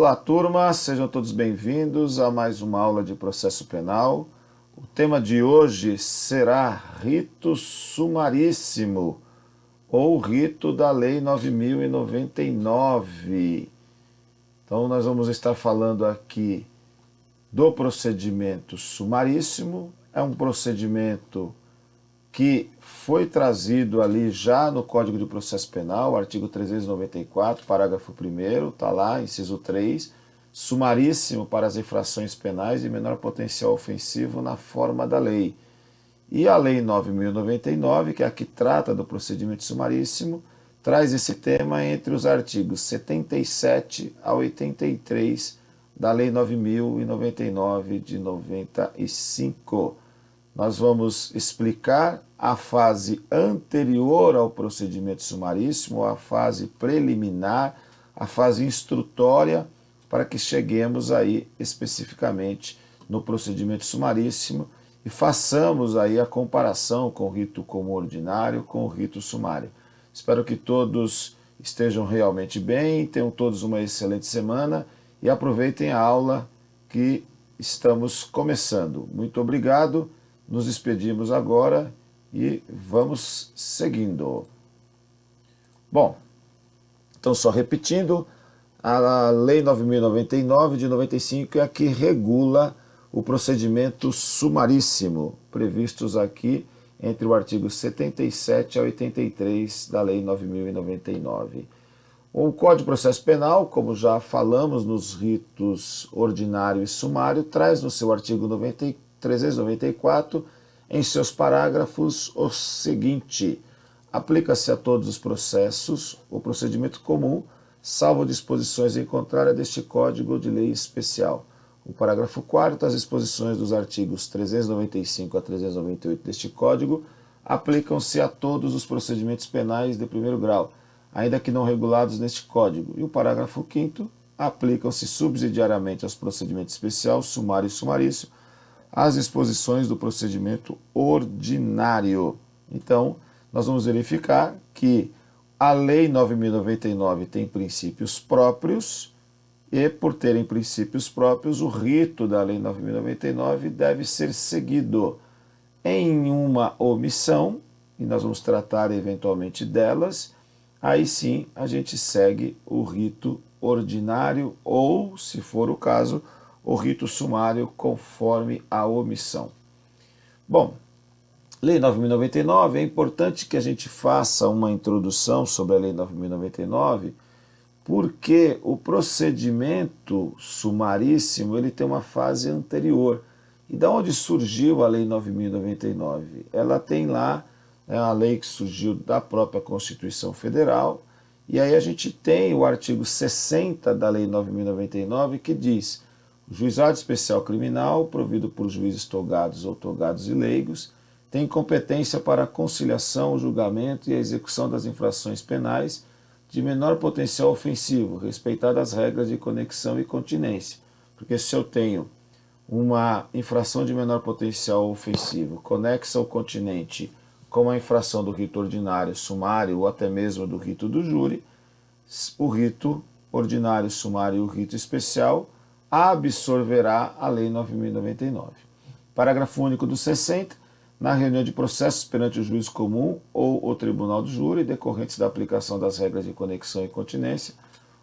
Olá, turma, sejam todos bem-vindos a mais uma aula de processo penal. O tema de hoje será rito sumaríssimo, ou rito da Lei 9.099. Então, nós vamos estar falando aqui do procedimento sumaríssimo. É um procedimento que foi trazido ali já no Código de Processo Penal, artigo 394, parágrafo 1º, está lá, inciso 3, sumaríssimo para as infrações penais de menor potencial ofensivo na forma da lei. E a Lei 9.099, que é a que trata do procedimento sumaríssimo, traz esse tema entre os artigos 77 a 83 da Lei 9.099 de 95. Nós vamos explicar a fase anterior ao procedimento sumaríssimo, a fase preliminar, a fase instrutória, para que cheguemos aí especificamente no procedimento sumaríssimo e façamos aí a comparação com o rito comum ordinário, com o rito sumário. Espero que todos estejam realmente bem, tenham todos uma excelente semana e aproveitem a aula que estamos começando. Muito obrigado. Nos despedimos agora e vamos seguindo. Bom, então só repetindo, a Lei 9.099 de 95 é a que regula o procedimento sumaríssimo, previstos aqui entre o artigo 77 a 83 da Lei 9.099. O Código de Processo Penal, como já falamos nos ritos ordinário e sumário, traz no seu artigo 394, em seus parágrafos, o seguinte: aplica-se a todos os processos o procedimento comum, salvo disposições em contrária deste Código de Lei Especial. O parágrafo 4º, as disposições dos artigos 395 a 398 deste Código aplicam-se a todos os procedimentos penais de primeiro grau, ainda que não regulados neste Código. E o parágrafo 5º, aplicam-se subsidiariamente aos procedimentos especial, sumário e sumaríssimo, as disposições do procedimento ordinário. Então, nós vamos verificar que a Lei 9.099 tem princípios próprios e, por terem princípios próprios, o rito da Lei 9.099 deve ser seguido. Em uma omissão, e nós vamos tratar eventualmente delas, aí sim a gente segue o rito ordinário ou, se for o caso, o rito sumário conforme a omissão. Bom, Lei 9.099, é importante que a gente faça uma introdução sobre a Lei 9.099, porque o procedimento sumaríssimo ele tem uma fase anterior. E da onde surgiu a Lei 9.099? Ela tem lá, é uma lei que surgiu da própria Constituição Federal, e aí a gente tem o artigo 60 da Lei 9.099 que diz: o Juizado Especial Criminal, provido por juízes togados ou togados e leigos, tem competência para a conciliação, julgamento e a execução das infrações penais de menor potencial ofensivo, respeitadas as regras de conexão e continência. Porque se eu tenho uma infração de menor potencial ofensivo, conexa ou continente, como a infração do rito ordinário, sumário ou até mesmo do rito do júri, o rito ordinário, sumário e o rito especial absorverá a Lei 9.099. Parágrafo único do 60. Na reunião de processos perante o juiz comum ou o tribunal do júri, decorrentes da aplicação das regras de conexão e continência,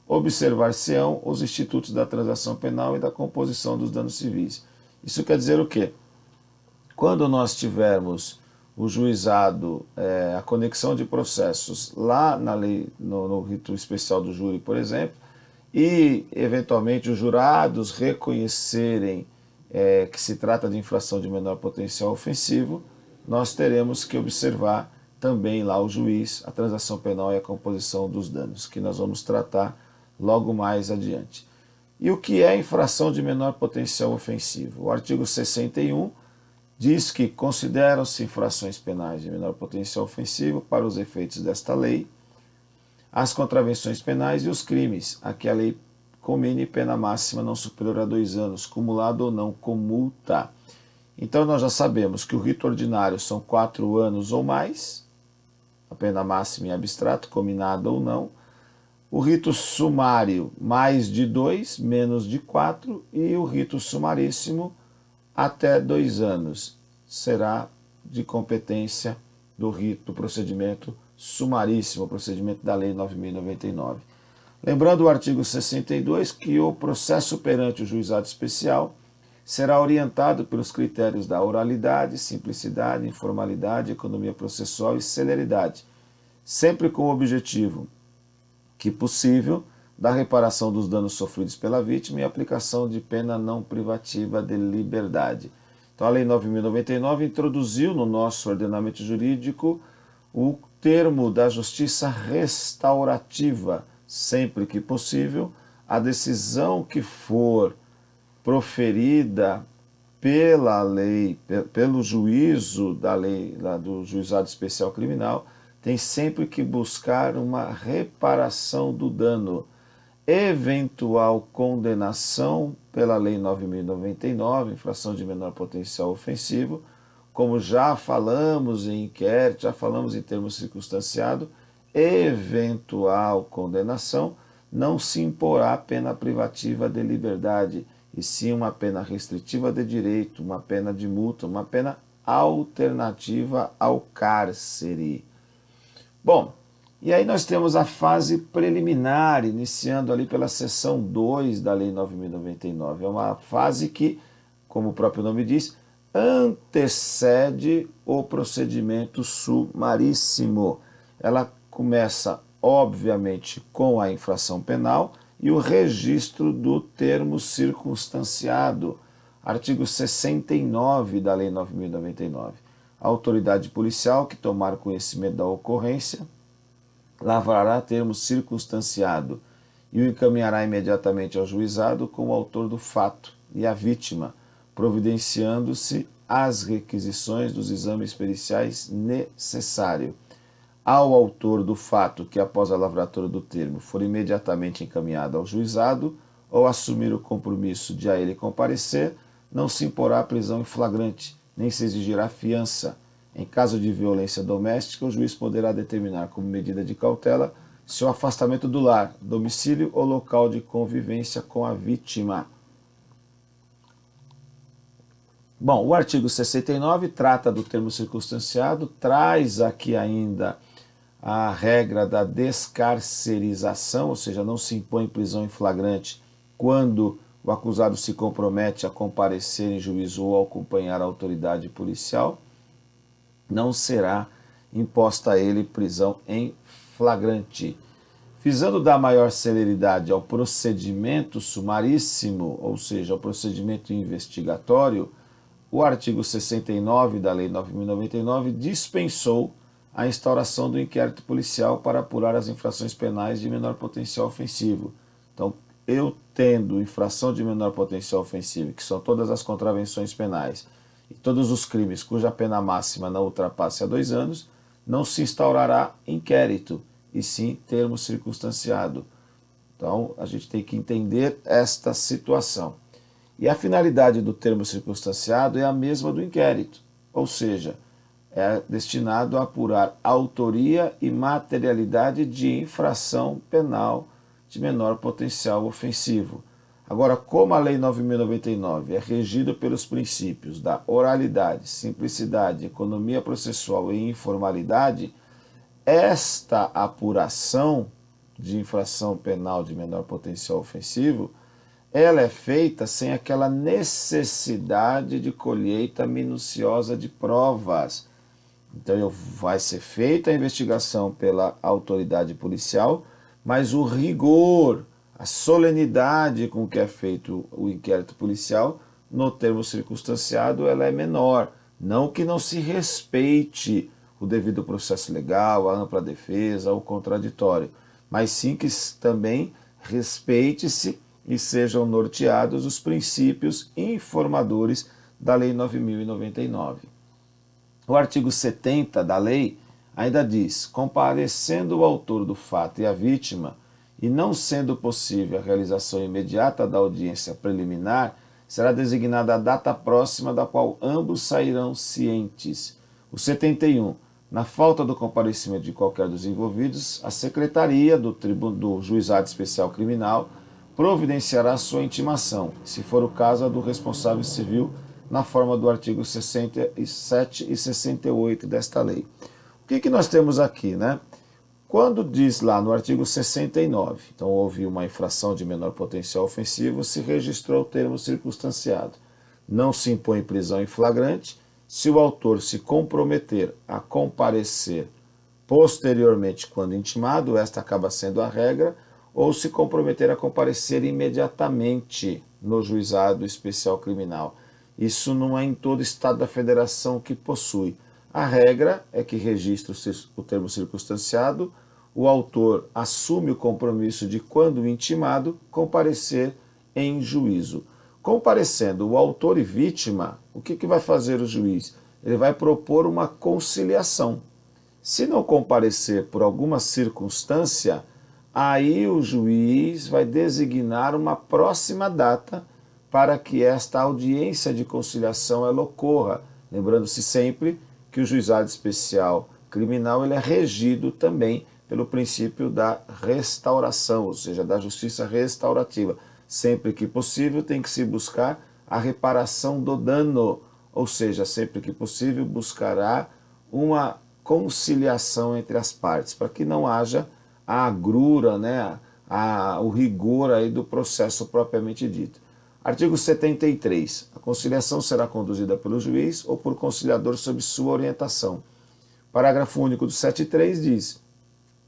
observar-se-ão os institutos da transação penal e da composição dos danos civis. Isso quer dizer o quê? Quando nós tivermos o juizado, a conexão de processos lá na lei, no rito especial do júri, por exemplo, e, eventualmente, os jurados reconhecerem que se trata de infração de menor potencial ofensivo, nós teremos que observar também lá o juiz, a transação penal e a composição dos danos, que nós vamos tratar logo mais adiante. E o que é infração de menor potencial ofensivo? O artigo 61 diz que consideram-se infrações penais de menor potencial ofensivo, para os efeitos desta lei, as contravenções penais e os crimes, a que a lei comine pena máxima não superior a 2 anos, cumulado ou não com multa. Então nós já sabemos que o rito ordinário são 4 anos ou mais, a pena máxima em abstrato, cominada ou não. O rito sumário, mais de 2, menos de 4, e o rito sumaríssimo, até 2 anos. Será de competência do rito, do procedimento sumaríssimo, o procedimento da Lei 9.099. Lembrando o artigo 62, que o processo perante o juizado especial será orientado pelos critérios da oralidade, simplicidade, informalidade, economia processual e celeridade, sempre com o objetivo que possível da reparação dos danos sofridos pela vítima e aplicação de pena não privativa de liberdade. Então, a Lei 9.099 introduziu no nosso ordenamento jurídico o termo da justiça restaurativa, sempre que possível, a decisão que for proferida pela lei, pelo juízo da lei lá do Juizado Especial Criminal, tem sempre que buscar uma reparação do dano. Eventual condenação pela Lei 9.099, infração de menor potencial ofensivo, como já falamos em inquérito, já falamos em termo circunstanciado, eventual condenação, não se imporá pena privativa de liberdade, e sim uma pena restritiva de direito, uma pena de multa, uma pena alternativa ao cárcere. Bom, e aí nós temos a fase preliminar, iniciando ali pela seção 2 da Lei 9.099. É uma fase que, como o próprio nome diz, antecede o procedimento sumaríssimo. Ela começa, obviamente, com a infração penal e o registro do termo circunstanciado. Artigo 69 da Lei 9.099. A autoridade policial que tomar conhecimento da ocorrência lavrará termo circunstanciado e o encaminhará imediatamente ao juizado com o autor do fato e a vítima, providenciando-se as requisições dos exames periciais necessários. Ao autor do fato que, após a lavratura do termo, for imediatamente encaminhado ao juizado ou assumir o compromisso de a ele comparecer, não se imporá prisão em flagrante, nem se exigirá fiança. Em caso de violência doméstica, o juiz poderá determinar como medida de cautela seu afastamento do lar, domicílio ou local de convivência com a vítima. Bom, o artigo 69 trata do termo circunstanciado, traz aqui ainda a regra da descarcerização, ou seja, não se impõe prisão em flagrante quando o acusado se compromete a comparecer em juízo ou acompanhar a autoridade policial. Não será imposta a ele prisão em flagrante. Visando dar maior celeridade ao procedimento sumaríssimo, ou seja, ao procedimento investigatório, o artigo 69 da Lei 9.099 dispensou a instauração do inquérito policial para apurar as infrações penais de menor potencial ofensivo. Então, eu tendo infração de menor potencial ofensivo, que são todas as contravenções penais, e todos os crimes cuja pena máxima não ultrapasse a 2 anos, não se instaurará inquérito, e sim termo circunstanciado. Então, a gente tem que entender esta situação. E a finalidade do termo circunstanciado é a mesma do inquérito, ou seja, é destinado a apurar autoria e materialidade de infração penal de menor potencial ofensivo. Agora, como a Lei 9.099 é regida pelos princípios da oralidade, simplicidade, economia processual e informalidade, esta apuração de infração penal de menor potencial ofensivo, ela é feita sem aquela necessidade de colheita minuciosa de provas. Então, vai ser feita a investigação pela autoridade policial, mas o rigor, a solenidade com que é feito o inquérito policial, no termo circunstanciado, ela é menor. Não que não se respeite o devido processo legal, a ampla defesa, o contraditório, mas sim que também respeite-se e sejam norteados os princípios informadores da Lei 9.099. O artigo 70 da lei ainda diz: comparecendo o autor do fato e a vítima, e não sendo possível a realização imediata da audiência preliminar, será designada a data próxima da qual ambos sairão cientes. O 71. Na falta do comparecimento de qualquer dos envolvidos, a Secretaria do Juizado Especial Criminal providenciará sua intimação, se for o caso, a do responsável civil, na forma do artigo 67 e 68 desta lei. O que nós temos aqui, né? Quando diz lá no artigo 69, então houve uma infração de menor potencial ofensivo, se registrou o termo circunstanciado. Não se impõe prisão em flagrante se o autor se comprometer a comparecer posteriormente quando intimado, esta acaba sendo a regra, ou se comprometer a comparecer imediatamente no juizado especial criminal. Isso não é em todo estado da federação que possui. A regra é que registra o termo circunstanciado, o autor assume o compromisso de, quando intimado, comparecer em juízo. Comparecendo o autor e vítima, o que vai fazer o juiz? Ele vai propor uma conciliação. Se não comparecer por alguma circunstância, aí o juiz vai designar uma próxima data para que esta audiência de conciliação ela ocorra. Lembrando-se sempre que o juizado especial criminal ele é regido também pelo princípio da restauração, ou seja, da justiça restaurativa. Sempre que possível tem que se buscar a reparação do dano, ou seja, sempre que possível buscará uma conciliação entre as partes, para que não haja a agrura, né, o rigor aí do processo propriamente dito. Artigo 73. A conciliação será conduzida pelo juiz ou por conciliador sob sua orientação. Parágrafo único do 73 diz: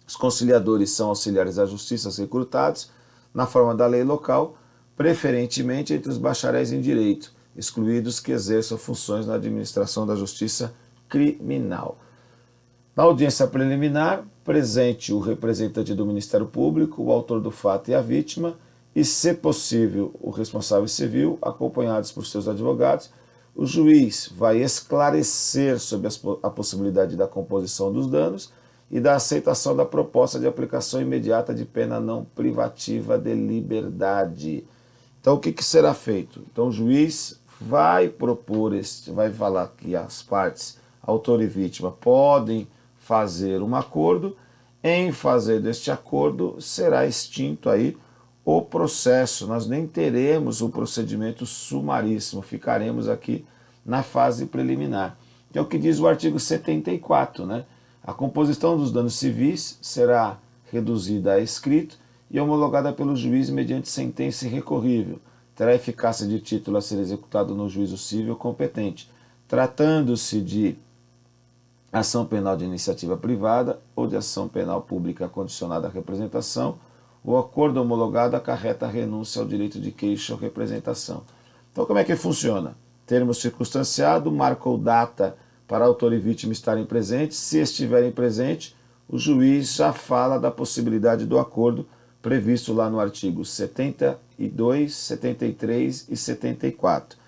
os conciliadores são auxiliares da justiça recrutados na forma da lei local, preferentemente entre os bacharéis em direito, excluídos que exerçam funções na administração da justiça criminal. Na audiência preliminar, presente o representante do Ministério Público, o autor do fato e a vítima, e, se possível, o responsável civil, acompanhados por seus advogados, o juiz vai esclarecer sobre a possibilidade da composição dos danos e da aceitação da proposta de aplicação imediata de pena não privativa de liberdade. Então, o que será feito? Então, o juiz vai propor, vai falar que as partes, autor e vítima, podem fazer um acordo. Em fazer deste acordo, será extinto aí o processo. Nós nem teremos o procedimento sumaríssimo, ficaremos aqui na fase preliminar. Que é o que diz o artigo 74, né? A composição dos danos civis será reduzida a escrito e homologada pelo juiz mediante sentença irrecorrível. Terá eficácia de título a ser executado no juízo civil competente, tratando-se de ação penal de iniciativa privada ou de ação penal pública condicionada à representação. O acordo homologado acarreta a renúncia ao direito de queixa ou representação. Então, como é que funciona? Termo circunstanciado, marcou data para autor e vítima estarem presentes. Se estiverem presentes, o juiz já fala da possibilidade do acordo previsto lá no artigo 72, 73 e 74.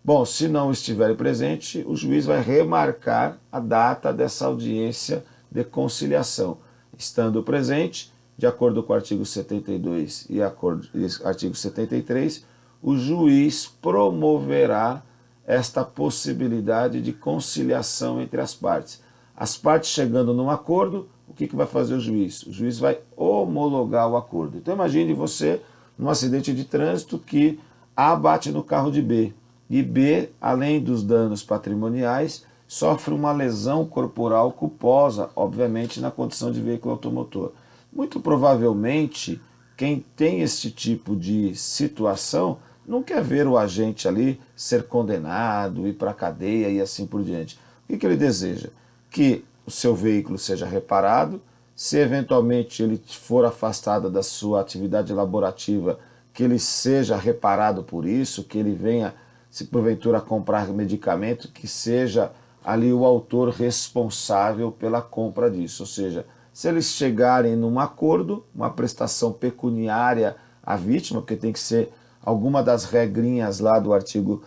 Bom, se não estiverem presentes, o juiz vai remarcar a data dessa audiência de conciliação. Estando presente, de acordo com o artigo 72 e artigo 73, o juiz promoverá esta possibilidade de conciliação entre as partes. As partes chegando num acordo, o que vai fazer o juiz? O juiz vai homologar o acordo. Então imagine você num acidente de trânsito que A bate no carro de B, e B, além dos danos patrimoniais, sofre uma lesão corporal culposa, obviamente na condição de veículo automotor. Muito provavelmente, quem tem esse tipo de situação não quer ver o agente ali ser condenado, ir para a cadeia e assim por diante. O que ele deseja? Que o seu veículo seja reparado, se eventualmente ele for afastado da sua atividade laborativa, que ele seja reparado por isso, que ele venha, se porventura comprar medicamento, que seja ali o autor responsável pela compra disso. Ou seja, se eles chegarem num acordo, uma prestação pecuniária à vítima, porque tem que ser alguma das regrinhas lá do artigo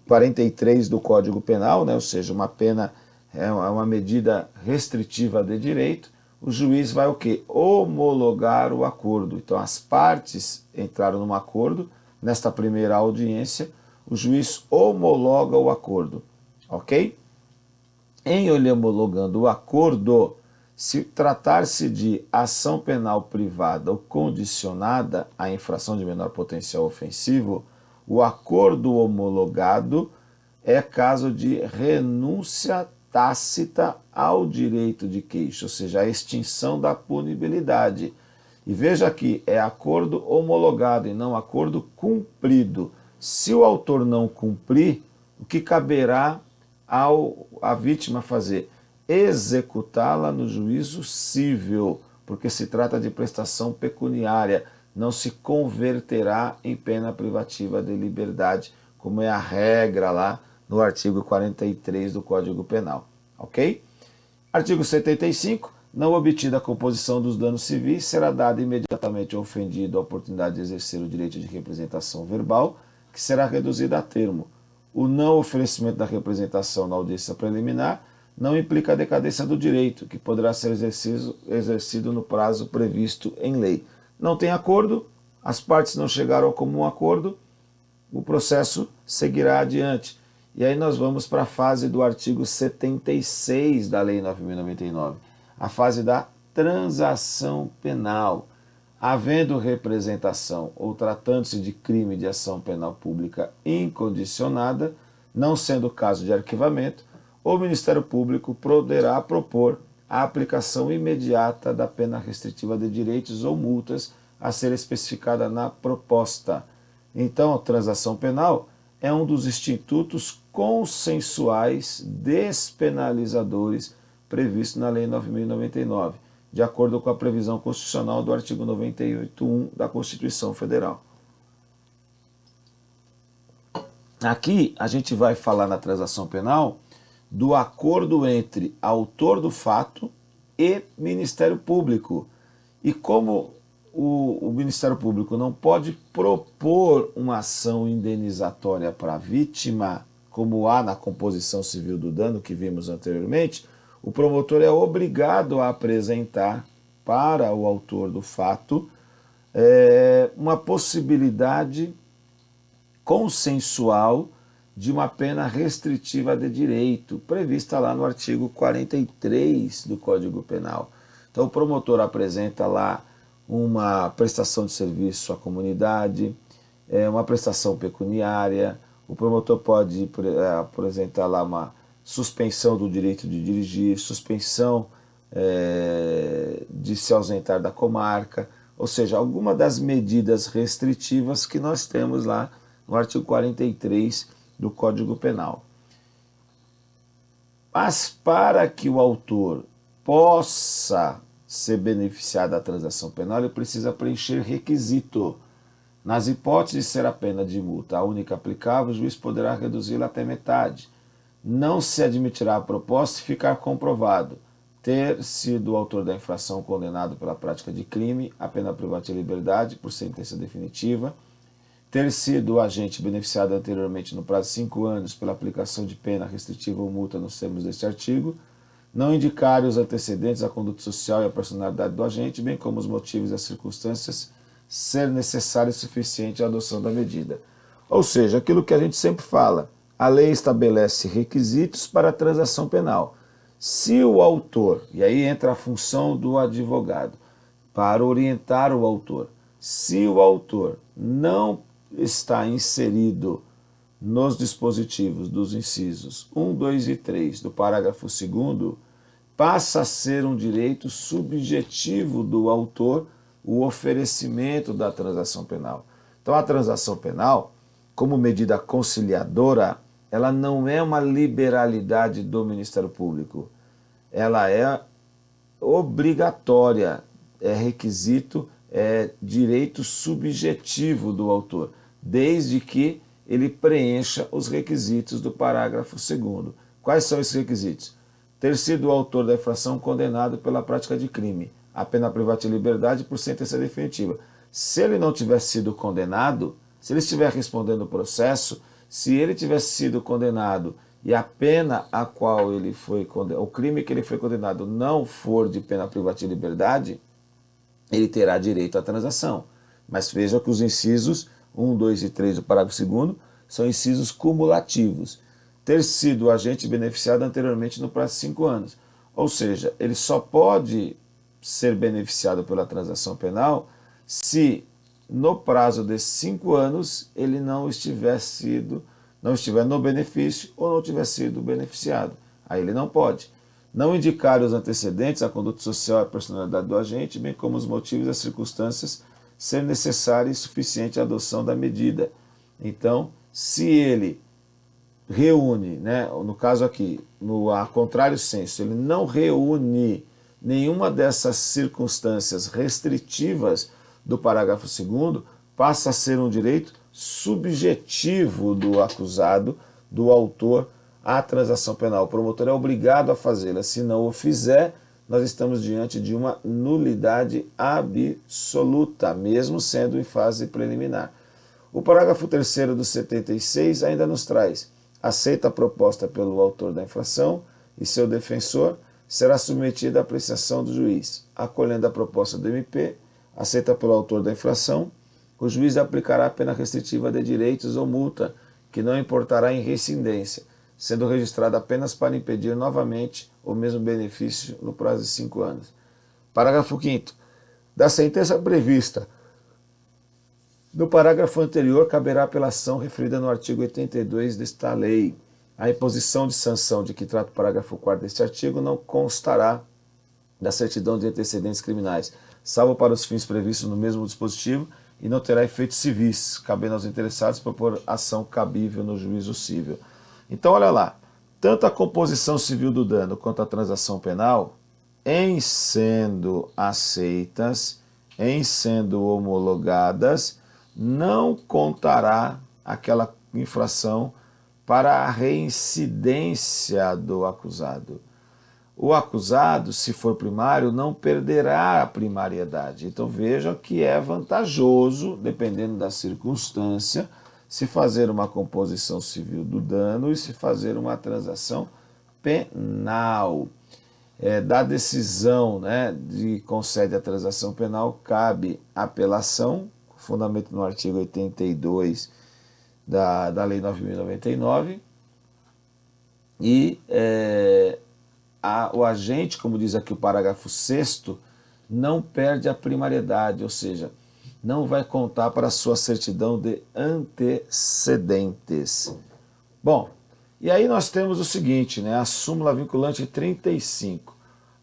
43 do Código Penal, né? Ou seja, uma pena é uma medida restritiva de direito, o juiz vai o quê? Homologar o acordo. Então as partes entraram num acordo, nesta primeira audiência, o juiz homologa o acordo, ok? Em ele homologando o acordo, se tratar-se de ação penal privada ou condicionada à infração de menor potencial ofensivo, o acordo homologado é caso de renúncia tácita ao direito de queixa, ou seja, a extinção da punibilidade. E veja aqui, é acordo homologado e não acordo cumprido. Se o autor não cumprir, o que caberá à vítima fazer? Executá-la no juízo civil, porque se trata de prestação pecuniária, não se converterá em pena privativa de liberdade, como é a regra lá no artigo 43 do Código Penal, ok? Artigo 75, não obtida a composição dos danos civis, será dada imediatamente ao ofendido a oportunidade de exercer o direito de representação verbal, que será reduzida a termo. O não oferecimento da representação na audiência preliminar não implica a decadência do direito, que poderá ser exercido no prazo previsto em lei. Não tem acordo, as partes não chegaram a comum acordo, o processo seguirá adiante. E aí nós vamos para a fase do artigo 76 da Lei 9.099, a fase da transação penal. Havendo representação ou tratando-se de crime de ação penal pública incondicionada, não sendo caso de arquivamento, o Ministério Público poderá propor a aplicação imediata da pena restritiva de direitos ou multas a ser especificada na proposta. Então, a transação penal é um dos institutos consensuais despenalizadores previsto na Lei 9.099, de acordo com a previsão constitucional do artigo 98.1 da Constituição Federal. Aqui a gente vai falar na transação penal do acordo entre autor do fato e Ministério Público. E como o Ministério Público não pode propor uma ação indenizatória para a vítima, como há na composição civil do dano que vimos anteriormente, o promotor é obrigado a apresentar para o autor do fato uma possibilidade consensual de uma pena restritiva de direito, prevista lá no artigo 43 do Código Penal. Então o promotor apresenta lá uma prestação de serviço à comunidade, uma prestação pecuniária, o promotor pode apresentar lá uma suspensão do direito de dirigir, suspensão de se ausentar da comarca, ou seja, alguma das medidas restritivas que nós temos lá no artigo 43 do Código Penal. Mas para que o autor possa ser beneficiado da transação penal, ele precisa preencher requisito. Nas hipóteses de ser a pena de multa a única aplicável, o juiz poderá reduzi-la até metade. Não se admitirá a proposta se ficar comprovado ter sido o autor da infração condenado pela prática de crime, a pena privativa de liberdade por sentença definitiva, ter sido o agente beneficiado anteriormente no prazo de 5 anos pela aplicação de pena restritiva ou multa nos termos deste artigo, não indicar os antecedentes, a conduta social e a personalidade do agente, bem como os motivos e as circunstâncias, ser necessário e suficiente a adoção da medida. Ou seja, aquilo que a gente sempre fala, a lei estabelece requisitos para a transação penal. Se o autor, e aí entra a função do advogado, para orientar o autor, se o autor não está inserido nos dispositivos dos incisos 1, 2 e 3 do parágrafo 2º, passa a ser um direito subjetivo do autor o oferecimento da transação penal. Então a transação penal, como medida conciliadora, ela não é uma liberalidade do Ministério Público. Ela é obrigatória, é requisito, é direito subjetivo do autor, desde que ele preencha os requisitos do parágrafo 2º. Quais são esses requisitos? Ter sido o autor da infração condenado pela prática de crime, a pena privativa de liberdade por sentença definitiva. Se ele não tivesse sido condenado, se ele estiver respondendo o processo, se ele tivesse sido condenado e a pena a qual ele foi condenado, o crime que ele foi condenado não for de pena privativa de liberdade, ele terá direito à transação. Mas veja que os incisos 1, 2 e 3 do parágrafo 2º são incisos cumulativos. ter sido agente beneficiado anteriormente no prazo de 5 anos. Ou seja, ele só pode ser beneficiado pela transação penal se no prazo de 5 anos ele não estiver no benefício ou não tiver sido beneficiado. Aí ele não pode. Não indicar os antecedentes, a conduta social e a personalidade do agente, bem como os motivos e as circunstâncias, ser necessária e suficiente a adoção da medida. Então, se ele reúne, né, no caso aqui, a contrário senso, ele não reúne nenhuma dessas circunstâncias restritivas do parágrafo 2º, passa a ser um direito subjetivo do acusado, do autor, à transação penal. O promotor é obrigado a fazê-la. Se não o fizer, nós estamos diante de uma nulidade absoluta, mesmo sendo em fase preliminar. O parágrafo 3º do 76 ainda nos traz: aceita a proposta pelo autor da infração e seu defensor, será submetida à apreciação do juiz. Acolhendo a proposta do MP, aceita pelo autor da infração, o juiz aplicará a pena restritiva de direitos ou multa, que não importará em reincidência, sendo registrada apenas para impedir novamente o mesmo benefício no prazo de 5 anos. Parágrafo 5º. Da sentença prevista no parágrafo anterior, caberá apelação referida no artigo 82 desta lei. A imposição de sanção de que trata o parágrafo 4º deste artigo não constará da certidão de antecedentes criminais, salvo para os fins previstos no mesmo dispositivo, e não terá efeitos civis, cabendo aos interessados propor ação cabível no juízo civil. Então, olha lá, tanto a composição civil do dano quanto a transação penal, em sendo aceitas, em sendo homologadas, não contará aquela infração para a reincidência do acusado. O acusado, se for primário, não perderá a primariedade. Então veja que é vantajoso, dependendo da circunstância, se fazer uma composição civil do dano e se fazer uma transação penal. Da decisão, né, de concede a transação penal, cabe apelação, fundamento no artigo 82 da Lei 9.099, e o agente, como diz aqui o parágrafo 6º, não perde a primariedade, ou seja, não vai contar para a sua certidão de antecedentes. Bom, e aí nós temos o seguinte, né, a súmula vinculante 35.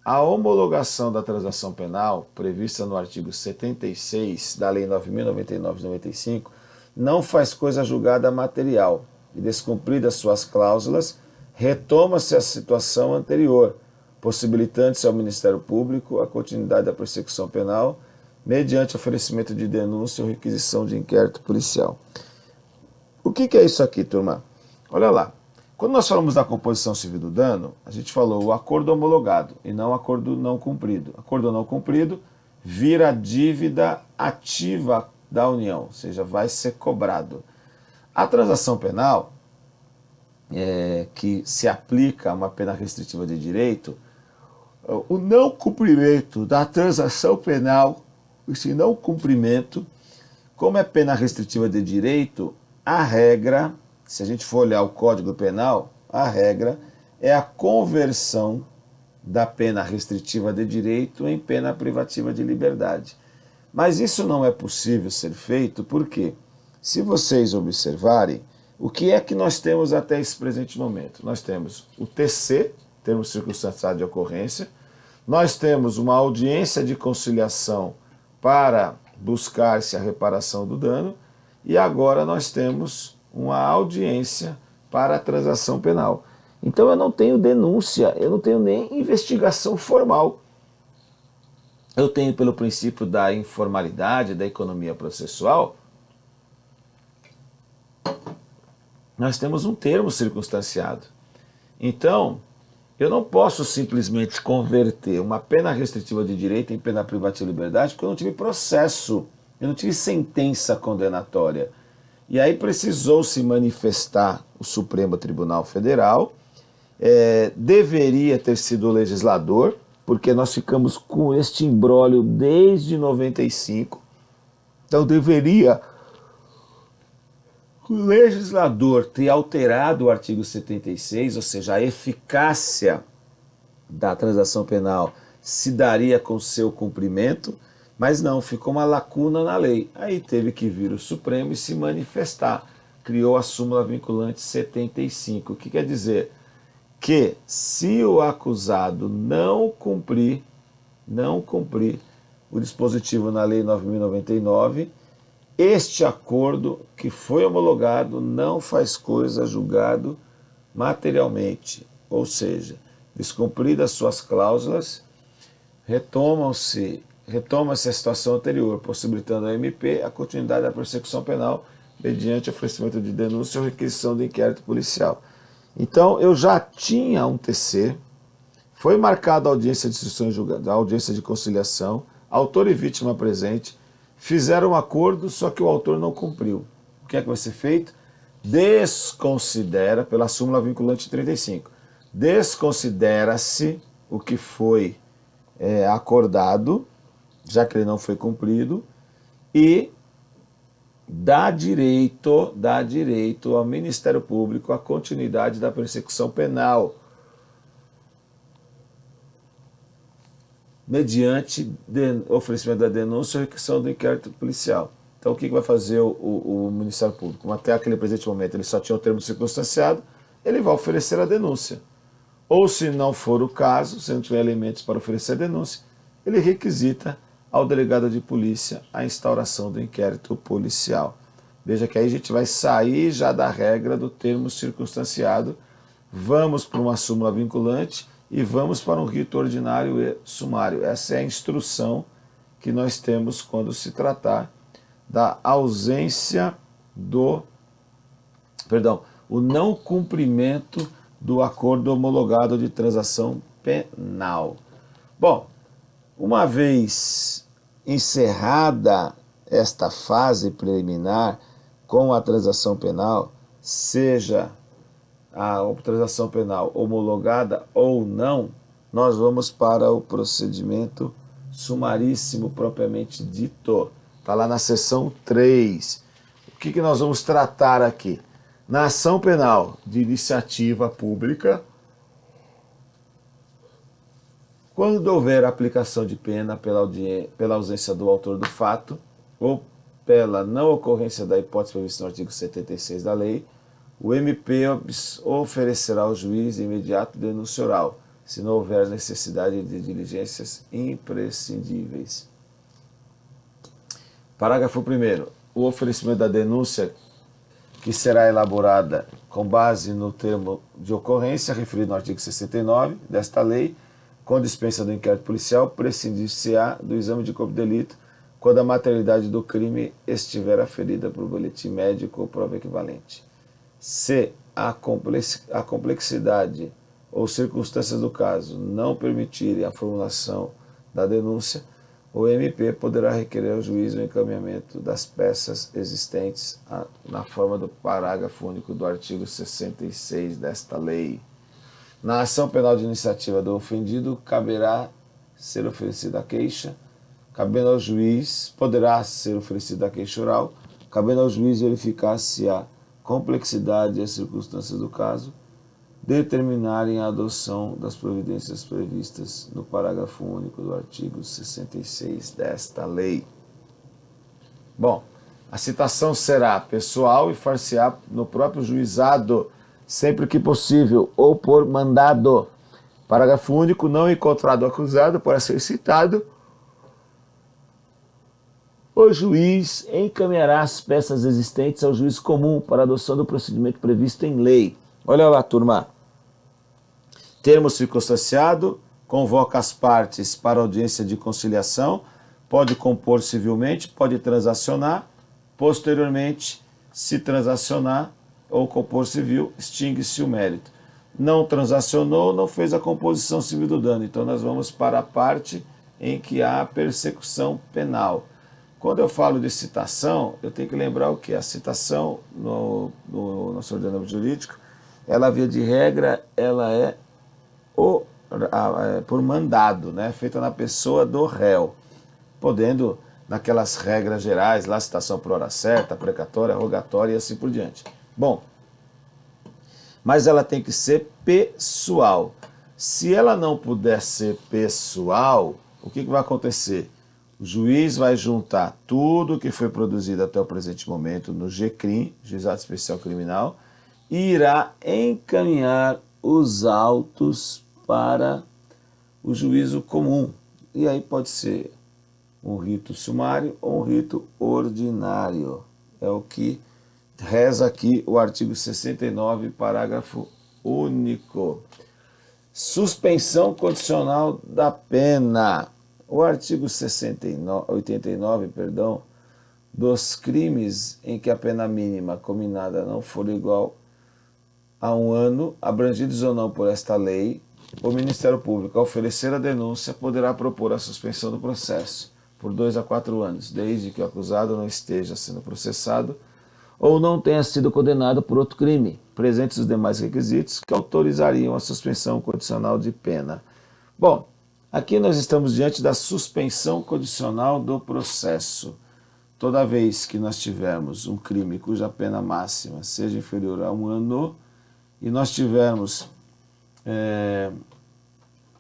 A homologação da transação penal, prevista no artigo 76 da Lei 9.099 de 95, não faz coisa julgada material, e descumpridas suas cláusulas, retoma-se a situação anterior, possibilitando-se ao Ministério Público a continuidade da persecução penal, mediante oferecimento de denúncia ou requisição de inquérito policial. O que é isso aqui, turma? Olha lá. Quando nós falamos da composição civil do dano, a gente falou o acordo homologado e não o acordo não cumprido. Acordo não cumprido vira dívida ativa da União, ou seja, vai ser cobrado. A transação penal, que se aplica a uma pena restritiva de direito, o não cumprimento da transação penal, esse não cumprimento, como é pena restritiva de direito, a regra, se a gente for olhar o Código Penal, a regra é a conversão da pena restritiva de direito em pena privativa de liberdade. Mas isso não é possível ser feito porque, se vocês observarem, o que é que nós temos até esse presente momento? Nós temos o TC, termo circunstanciado de ocorrência, nós temos uma audiência de conciliação para buscar-se a reparação do dano, e agora nós temos uma audiência para a transação penal. Então eu não tenho denúncia, eu não tenho nem investigação formal. Eu tenho, pelo princípio da informalidade, da economia processual, nós temos um termo circunstanciado. Então, eu não posso simplesmente converter uma pena restritiva de direito em pena privativa de liberdade porque eu não tive processo, eu não tive sentença condenatória. E aí precisou se manifestar o Supremo Tribunal Federal, deveria ter sido o legislador, porque nós ficamos com este imbróglio desde 95, então deveria o legislador ter alterado o artigo 76, ou seja, a eficácia da transação penal se daria com seu cumprimento, mas não, ficou uma lacuna na lei. Aí teve que vir o Supremo e se manifestar. Criou a súmula vinculante 75. O que quer dizer? Que se o acusado não cumprir o dispositivo na Lei 9.099, este acordo que foi homologado não faz coisa julgado materialmente, ou seja, descumpridas suas cláusulas, retoma-se a situação anterior, possibilitando ao MP a continuidade da persecução penal mediante oferecimento de denúncia ou requisição de inquérito policial. Então, eu já tinha um TC, foi marcada a audiência de instrução e julgamento, a audiência de conciliação, autor e vítima presente, fizeram um acordo, só que o autor não cumpriu. O que é que vai ser feito? Desconsidera, pela súmula vinculante 35, desconsidera-se o que foi acordado, já que ele não foi cumprido, e dá direito ao Ministério Público a continuidade da persecução penal, mediante oferecimento da denúncia ou requisição do inquérito policial. Então, o que vai fazer o Ministério Público? Como até aquele presente momento ele só tinha o termo circunstanciado, ele vai oferecer a denúncia. Ou, se não for o caso, se não tiver elementos para oferecer a denúncia, ele requisita ao delegado de polícia a instauração do inquérito policial. Veja que aí a gente vai sair já da regra do termo circunstanciado, vamos para uma súmula vinculante e vamos para um rito ordinário e sumário. Essa é a instrução que nós temos quando se tratar da ausência o não cumprimento do acordo homologado de transação penal. Bom, uma vez encerrada esta fase preliminar com a transação penal, seja a transação penal homologada ou não, nós vamos para o procedimento sumaríssimo propriamente dito. Está lá na seção 3. O que nós vamos tratar aqui? Na ação penal de iniciativa pública, quando houver aplicação de pena pela ausência do autor do fato ou pela não ocorrência da hipótese prevista no artigo 76 da lei, o MP oferecerá ao juiz imediato denúncia oral, se não houver necessidade de diligências imprescindíveis. Parágrafo 1º. O oferecimento da denúncia, que será elaborada com base no termo de ocorrência referido no artigo 69 desta lei, com dispensa do inquérito policial, prescindir-se-á do exame de corpo de delito quando a materialidade do crime estiver aferida por boletim médico ou prova equivalente. Se a complexidade ou circunstâncias do caso não permitirem a formulação da denúncia, o MP poderá requerer ao juiz o encaminhamento das peças existentes na forma do parágrafo único do artigo 66 desta lei. Na ação penal de iniciativa do ofendido, caberá ser oferecida a queixa, cabendo ao juiz, poderá ser oferecida a queixa oral, cabendo ao juiz verificar se a complexidade e as circunstâncias do caso determinarem a adoção das providências previstas no parágrafo único do artigo 66 desta lei. Bom, a citação será pessoal e far-se-á no próprio juizado, sempre que possível, ou por mandado. Parágrafo único, não encontrado o acusado para ser citado, o juiz encaminhará as peças existentes ao juiz comum para adoção do procedimento previsto em lei. Olha lá, turma. Termo circunstanciado, convoca as partes para audiência de conciliação, pode compor civilmente, pode transacionar, posteriormente, se transacionar ou compor civil, extingue-se o mérito. Não transacionou, não fez a composição civil do dano. Então nós vamos para a parte em que há persecução penal. Quando eu falo de citação, eu tenho que lembrar o que? A citação no nosso ordenamento jurídico, ela, via de regra, ela é por mandado, né? Feita na pessoa do réu, podendo, naquelas regras gerais, lá citação por hora certa, precatória, rogatória e assim por diante. Bom, mas ela tem que ser pessoal. Se ela não puder ser pessoal, o que vai acontecer? O juiz vai juntar tudo que foi produzido até o presente momento no GCRIM, Juizado Especial Criminal, e irá encaminhar os autos para o juízo comum. E aí pode ser um rito sumário ou um rito ordinário. É o que reza aqui o artigo 69, parágrafo único. Suspensão condicional da pena. O artigo 89, dos crimes em que a pena mínima combinada não for igual a 1 ano, abrangidos ou não por esta lei, o Ministério Público, ao oferecer a denúncia, poderá propor a suspensão do processo por 2 a 4 anos, desde que o acusado não esteja sendo processado ou não tenha sido condenado por outro crime, presentes os demais requisitos que autorizariam a suspensão condicional de pena. Bom, aqui nós estamos diante da suspensão condicional do processo. Toda vez que nós tivermos um crime cuja pena máxima seja inferior a 1 ano e nós tivermos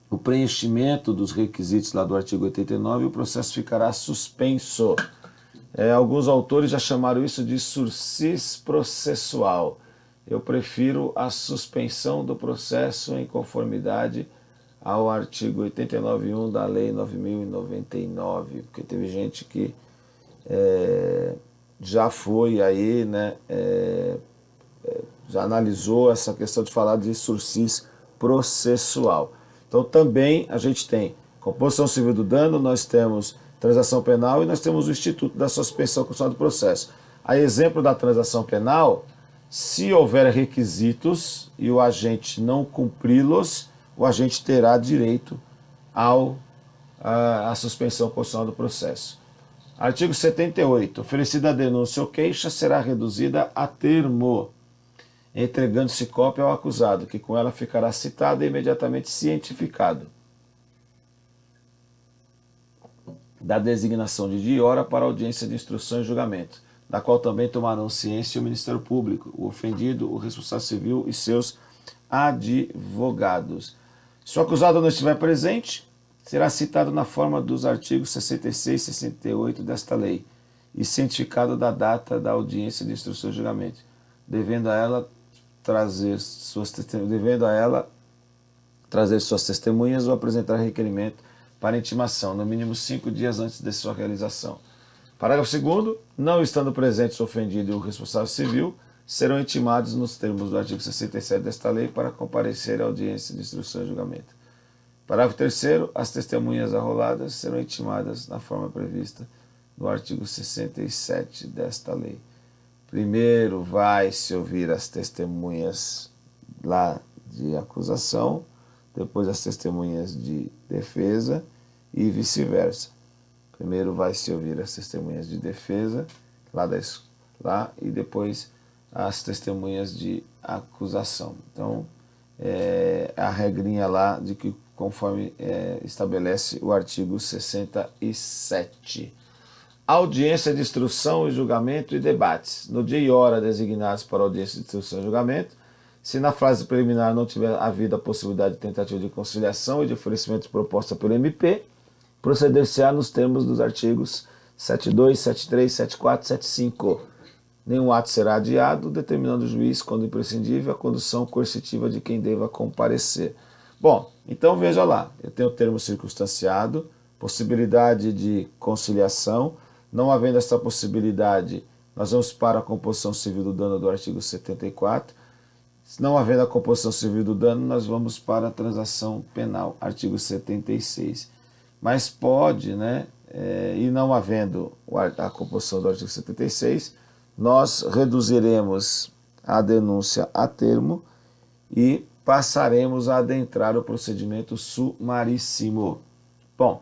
o preenchimento dos requisitos lá do artigo 89, o processo ficará suspenso. Alguns autores já chamaram isso de sursis processual. Eu prefiro a suspensão do processo em conformidade ao artigo 89.1 da Lei 9.099, porque teve gente que já foi aí, né, já analisou essa questão de falar de sursis processual. Então também a gente tem composição civil do dano, nós temos transação penal e nós temos o instituto da suspensão condicional do processo. A exemplo da transação penal, se houver requisitos e o agente não cumpri-los, o agente terá direito à suspensão condicional do processo. Artigo 78. Oferecida a denúncia ou queixa, será reduzida a termo, entregando-se cópia ao acusado, que com ela ficará citado e imediatamente cientificado da designação de dia e hora para audiência de instrução e julgamento, da qual também tomarão ciência o Ministério Público, o ofendido, o responsável civil e seus advogados. Se o acusado não estiver presente, será citado na forma dos artigos 66 e 68 desta lei e cientificado da data da audiência de instrução e julgamento, devendo a ela trazer suas testemunhas ou apresentar requerimento para intimação, no mínimo 5 dias antes de sua realização. Parágrafo 2º. Não estando presentes o ofendido e o responsável civil, serão intimados nos termos do artigo 67 desta lei para comparecer à audiência de instrução e julgamento. Parágrafo 3º. As testemunhas arroladas serão intimadas na forma prevista no artigo 67 desta lei. Primeiro vai se ouvir as testemunhas lá de acusação, depois as testemunhas de defesa e vice-versa. Primeiro vai se ouvir as testemunhas de defesa lá e depois as testemunhas de acusação. Então, a regrinha lá de que conforme estabelece o artigo 67. Audiência de instrução e julgamento e debates. No dia e hora designados para audiência de instrução e julgamento, se na fase preliminar não tiver havido a possibilidade de tentativa de conciliação e de oferecimento de proposta pelo MP, proceder-se-á nos termos dos artigos 72, 73, 74 e 75. Nenhum ato será adiado, determinando o juiz, quando imprescindível, a condução coercitiva de quem deva comparecer. Bom, então veja lá, eu tenho o termo circunstanciado, possibilidade de conciliação. Não havendo essa possibilidade, nós vamos para a composição civil do dano do artigo 74. Se não havendo a composição civil do dano, nós vamos para a transação penal, artigo 76. Mas pode, né, e não havendo a composição do artigo 76, nós reduziremos a denúncia a termo e passaremos a adentrar o procedimento sumaríssimo. Bom,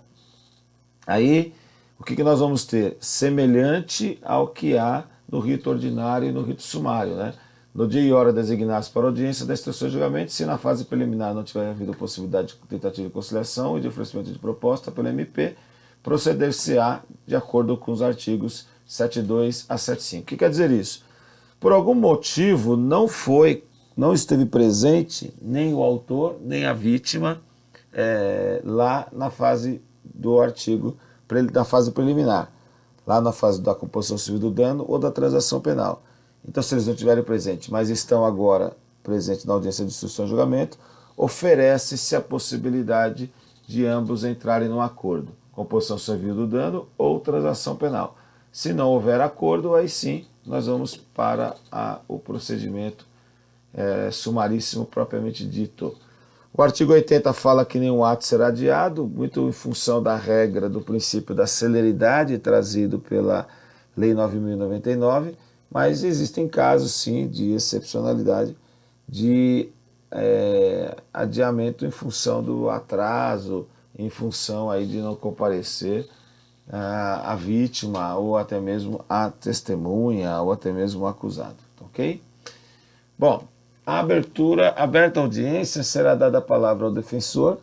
aí o que nós vamos ter? Semelhante ao que há no rito ordinário e no rito sumário, né? No dia e hora designados para audiência da instrução de julgamento, se na fase preliminar não tiver havido possibilidade de tentativa de conciliação e de oferecimento de proposta pelo MP, proceder-se-á de acordo com os artigos 72 a 75. O que quer dizer isso? Por algum motivo não esteve presente nem o autor, nem a vítima lá na fase do artigo, na fase preliminar, lá na fase da composição civil do dano ou da transação penal. Então, se eles não estiverem presentes, mas estão agora presentes na audiência de instrução e julgamento, oferece-se a possibilidade de ambos entrarem num acordo, composição civil do dano ou transação penal. Se não houver acordo, aí sim nós vamos para o procedimento sumaríssimo propriamente dito. O artigo 80 fala que nenhum ato será adiado, muito em função da regra do princípio da celeridade trazido pela Lei 9.099, mas existem casos, sim, de excepcionalidade, de adiamento em função do atraso, em função aí de não comparecer a vítima, ou até mesmo a testemunha, ou até mesmo o acusado, ok? Bom, aberta a audiência, será dada a palavra ao defensor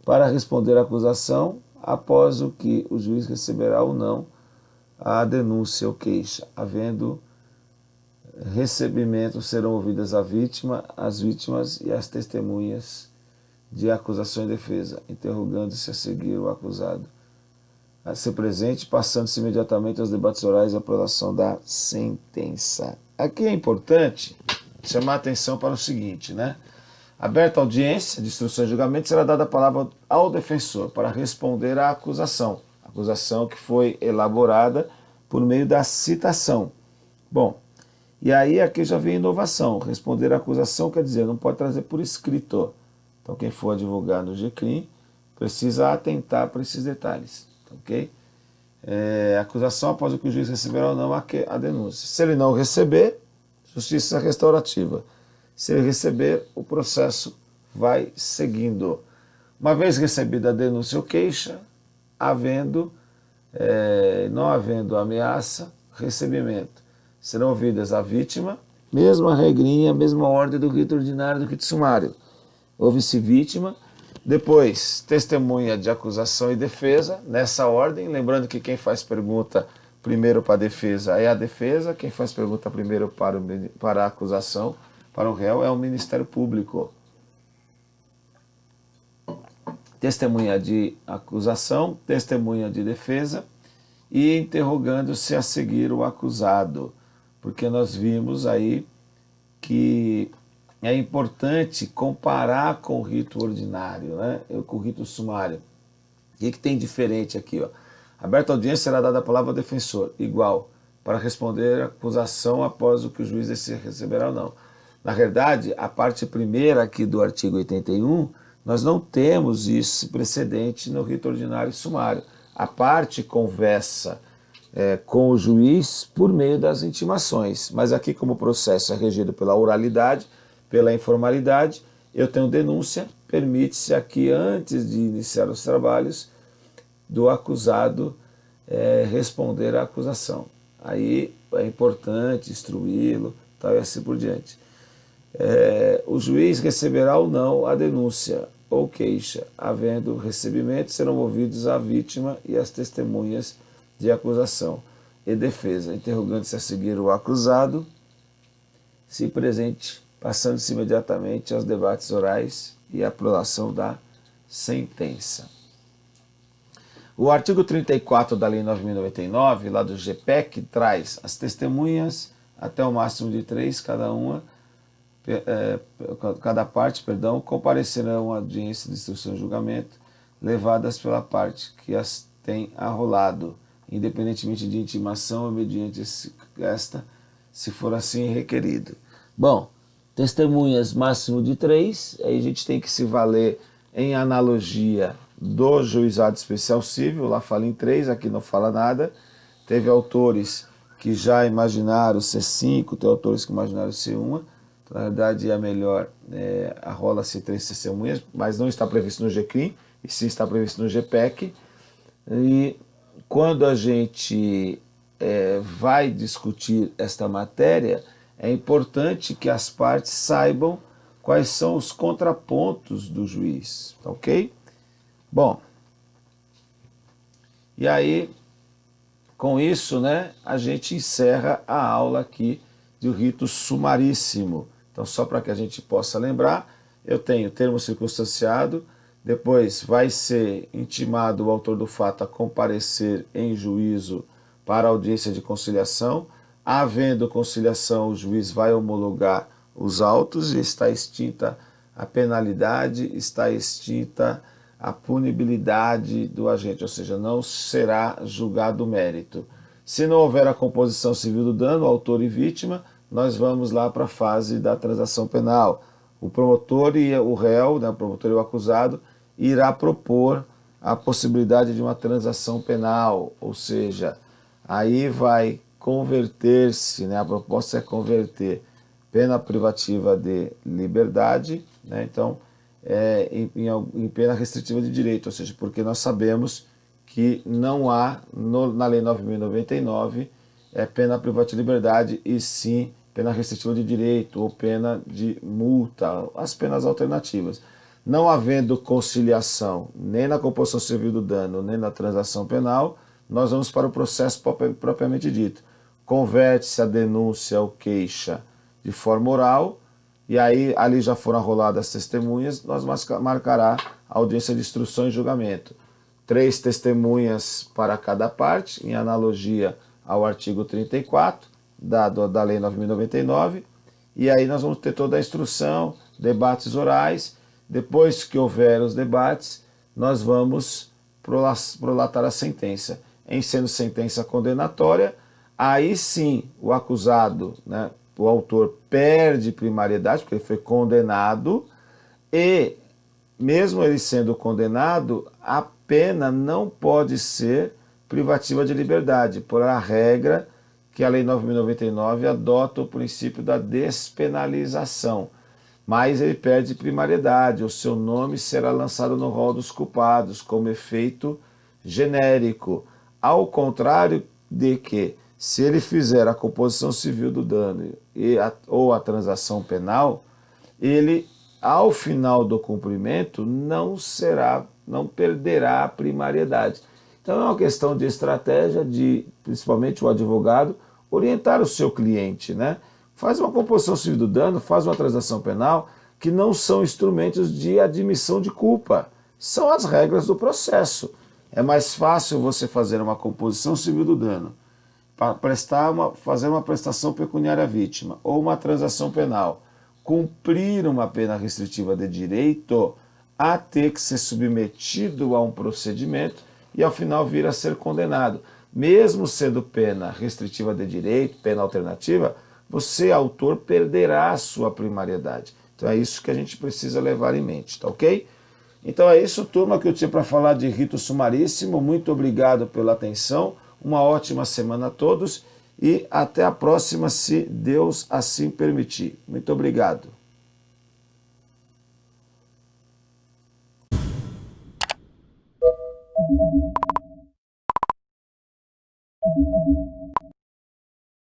para responder à acusação, após o que o juiz receberá ou não a denúncia ou queixa. Havendo recebimento, serão ouvidas a vítima, as vítimas e as testemunhas de acusação e defesa, interrogando-se a seguir o acusado a ser presente, passando-se imediatamente aos debates orais e à aprovação da sentença. Aqui é importante chamar a atenção para o seguinte, né? Aberta a audiência de instrução e julgamento, será dada a palavra ao defensor para responder à acusação que foi elaborada por meio da citação. Bom, e aí aqui já vem inovação. Responder à acusação quer dizer, não pode trazer por escrito. Então quem for advogar no GCRIM precisa atentar para esses detalhes, ok? Acusação após o que o juiz receberá ou não a denúncia. Se ele não receber, justiça restaurativa. Se ele receber, o processo vai seguindo. Uma vez recebida a denúncia ou queixa, não havendo ameaça, recebimento. Serão ouvidas a vítima, mesma regrinha, mesma ordem do rito ordinário do rito sumário. Ouve-se vítima, depois testemunha de acusação e defesa, nessa ordem, lembrando que quem faz pergunta primeiro para a defesa é a defesa, quem faz pergunta primeiro para a acusação, para o réu, é o Ministério Público. Testemunha de acusação, testemunha de defesa e interrogando-se a seguir o acusado, porque nós vimos aí que é importante comparar com o rito ordinário, né? Com o rito sumário. O que tem diferente aqui, ó? Aberta a audiência, será dada a palavra ao defensor, igual, para responder a acusação após o que o juiz receberá ou não. Na verdade, a parte primeira aqui do artigo 81, nós não temos esse precedente no rito ordinário e sumário. A parte conversa com o juiz por meio das intimações, mas aqui, como o processo é regido pela oralidade, pela informalidade, eu tenho denúncia, permite-se aqui, antes de iniciar os trabalhos, do acusado responder à acusação. Aí é importante instruí-lo, tal, e assim por diante. O juiz receberá ou não a denúncia ou queixa. Havendo recebimento, serão ouvidos a vítima e as testemunhas de acusação e defesa, interrogando-se a seguir o acusado, se presente, passando-se imediatamente aos debates orais e à aprovação da sentença. O artigo 34 da Lei 9.099, lá do GPEC, traz as testemunhas, até o máximo de 3, cada parte, comparecerão à audiência de instrução e julgamento, levadas pela parte que as tem arrolado, independentemente de intimação ou mediante esta, se for assim requerido. Bom, testemunhas máximo de 3, aí a gente tem que se valer em analogia do juizado especial civil, lá fala em 3, aqui não fala nada. Teve autores que já imaginaram C5, tem autores que imaginaram C1, na verdade é melhor, arrola-se 3 testemunhas, mas não está previsto no GCRIM, e sim está previsto no GPEC. E quando a gente vai discutir esta matéria, é importante que as partes saibam quais são os contrapontos do juiz, ok? Bom, E aí, com isso, né, a gente encerra a aula aqui do rito sumaríssimo. Então, só para que a gente possa lembrar, eu tenho termo circunstanciado, depois vai ser intimado o autor do fato a comparecer em juízo para a audiência de conciliação. Havendo conciliação, o juiz vai homologar os autos e está extinta a penalidade, está extinta a punibilidade do agente, ou seja, não será julgado o mérito. Se não houver a composição civil do dano, autor e vítima, nós vamos lá para a fase da transação penal. O promotor e o réu, né, o promotor e o acusado, irá propor a possibilidade de uma transação penal, ou seja, aí vai converter-se, né, a proposta é converter pena privativa de liberdade, né, então, em pena restritiva de direito, ou seja, porque nós sabemos que não há na Lei 9.099 pena privativa de liberdade, e sim pena restritiva de direito ou pena de multa, as penas alternativas. Não havendo conciliação nem na composição civil do dano, nem na transação penal, nós vamos para o processo propriamente dito. Converte-se a denúncia ou queixa de forma oral, e aí ali já foram arroladas as testemunhas, nós marcará a audiência de instrução e julgamento. 3 testemunhas para cada parte, em analogia ao artigo 34 da Lei 9.099, e aí nós vamos ter toda a instrução, debates orais. Depois que houver os debates, nós vamos prolatar a sentença. Em sendo sentença condenatória, aí sim o acusado, né, o autor, perde primariedade, porque ele foi condenado, e mesmo ele sendo condenado, a pena não pode ser privativa de liberdade, por a regra que a Lei 9.099 adota o princípio da despenalização. Mas ele perde primariedade, o seu nome será lançado no rol dos culpados, como efeito genérico. Ao contrário de que, se ele fizer a composição civil do dano ou a transação penal, ele, ao final do cumprimento, não perderá a primariedade. Então é uma questão de estratégia de, principalmente o advogado, orientar o seu cliente, né? Faz uma composição civil do dano, faz uma transação penal, que não são instrumentos de admissão de culpa, são as regras do processo. É mais fácil você fazer uma composição civil do dano, fazer uma prestação pecuniária à vítima, ou uma transação penal, cumprir uma pena restritiva de direito, a ter que ser submetido a um procedimento e ao final vir a ser condenado. Mesmo sendo pena restritiva de direito, pena alternativa, você, autor, perderá a sua primariedade. Então é isso que a gente precisa levar em mente, tá ok? Então é isso, turma, que eu tinha para falar de rito sumaríssimo. Muito obrigado pela atenção, uma ótima semana a todos e até a próxima, se Deus assim permitir. Muito obrigado.